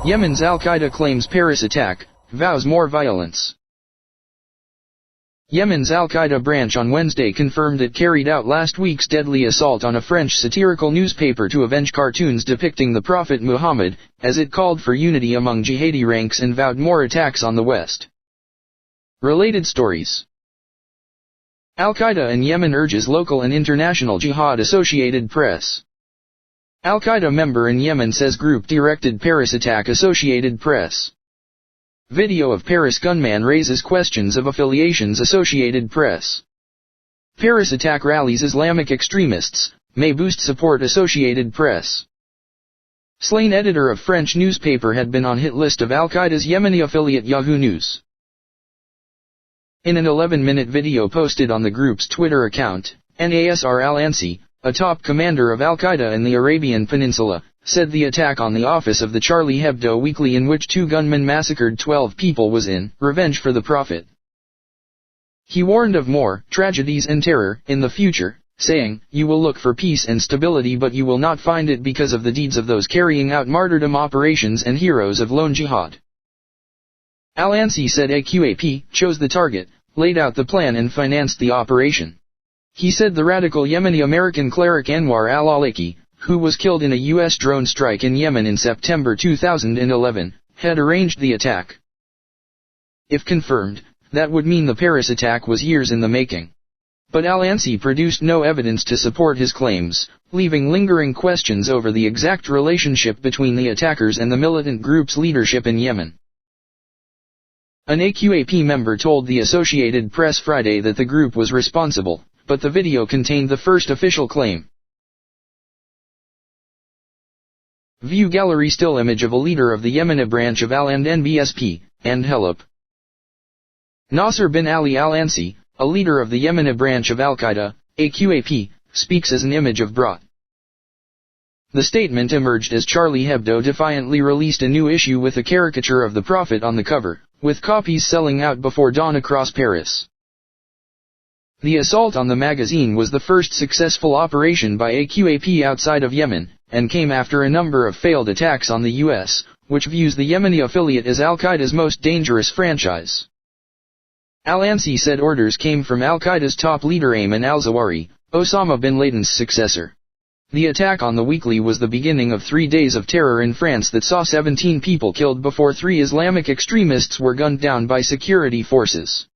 Yemen's al-Qaida claims Paris attack, vows more violence. Yemen's al-Qaida branch on Wednesday confirmed it carried out last week's deadly assault on a French satirical newspaper to avenge cartoons depicting the Prophet Muhammad, as it called for unity among jihadi ranks and vowed more attacks on the West. Related stories. Al-Qaida in Yemen urges local and international jihad. Associated Press. Al-Qaida member in Yemen says group directed Paris attack. Associated Press. Video of Paris gunman raises questions of affiliations. Associated Press. Paris attack rallies Islamic extremists, may boost support. Associated Press. Slain editor of French newspaper had been on hit list of Al-Qaeda's Yemeni affiliate Yahoo News. In an 11-minute video posted on the group's Twitter account, Nasr al-Ansi, a top commander of Al-Qaeda in the Arabian Peninsula, said the attack on the office of the Charlie Hebdo weekly in which 2 gunmen massacred 12 people was in revenge for the Prophet. He warned of more tragedies and terror in the future, saying, "You will look for peace and stability but you will not find it because of the deeds of those carrying out martyrdom operations and heroes of lone jihad." Al-Ansi said AQAP chose the target, laid out the plan and financed the operation. He said the radical Yemeni-American cleric Anwar al-Awlaki, who was killed in a U.S. drone strike in Yemen in September 2011, had arranged the attack. If confirmed, that would mean the Paris attack was years in the making. But al-Ansi produced no evidence to support his claims, leaving lingering questions over the exact relationship between the attackers and the militant group's leadership in Yemen. An AQAP member told the Associated Press Friday that the group was responsible, but the video contained the first official claim. View gallery still image of a leader of the Yemeni branch of al-NBSP, and Help. Nasser bin Ali al-Ansi, a leader of the Yemeni branch of al-Qaeda, AQAP, speaks as an image of brought. The statement emerged as Charlie Hebdo defiantly released a new issue with a caricature of the Prophet on the cover, with copies selling out before dawn across Paris. The assault on the magazine was the first successful operation by AQAP outside of Yemen, and came after a number of failed attacks on the U.S., which views the Yemeni affiliate as al-Qaeda's most dangerous franchise. Al-Ansi said orders came from al-Qaeda's top leader Ayman al-Zawahiri, Osama bin Laden's successor. The attack on the weekly was the beginning of 3 days of terror in France that saw 17 people killed before 3 Islamic extremists were gunned down by security forces.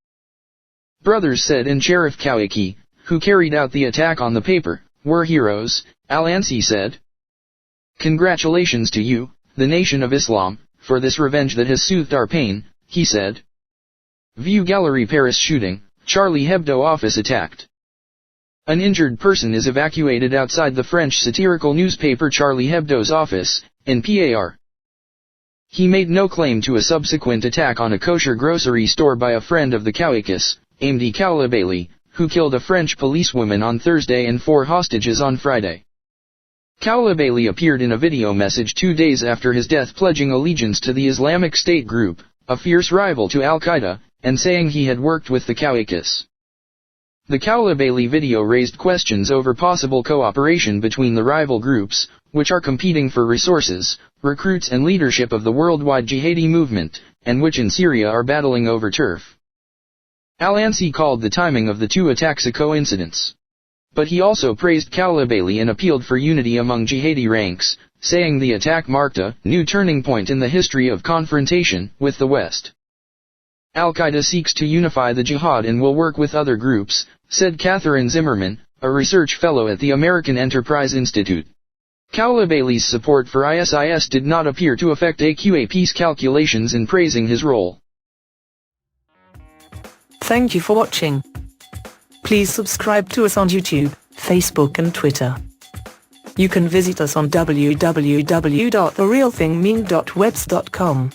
Brothers said and Sharif Kawaki, who carried out the attack on the paper, were heroes, al-Ansi said. "Congratulations to you, the Nation of Islam, for this revenge that has soothed our pain," he said. View gallery Paris shooting, Charlie Hebdo office attacked. An injured person is evacuated outside the French satirical newspaper Charlie Hebdo's office, in PAR. He made no claim to a subsequent attack on a kosher grocery store by a friend of the Kawakis, Amdi Koulibaly, who killed a French policewoman on Thursday and 4 hostages on Friday. Koulibaly appeared in a video message 2 days after his death pledging allegiance to the Islamic State group, a fierce rival to al-Qaeda, and saying he had worked with the Kawakis. The Koulibaly video raised questions over possible cooperation between the rival groups, which are competing for resources, recruits and leadership of the worldwide jihadi movement, and which in Syria are battling over turf. Al-Ansi called the timing of the 2 attacks a coincidence. But he also praised Koulibaly and appealed for unity among jihadi ranks, saying the attack marked a new turning point in the history of confrontation with the West. Al-Qaeda seeks to unify the jihad and will work with other groups, said Catherine Zimmerman, a research fellow at the American Enterprise Institute. Koulibaly's support for ISIS did not appear to affect AQAP's calculations in praising his role. Thank you for watching. Please subscribe to us on YouTube, Facebook and Twitter. You can visit us on www.therealthingme.webs.com.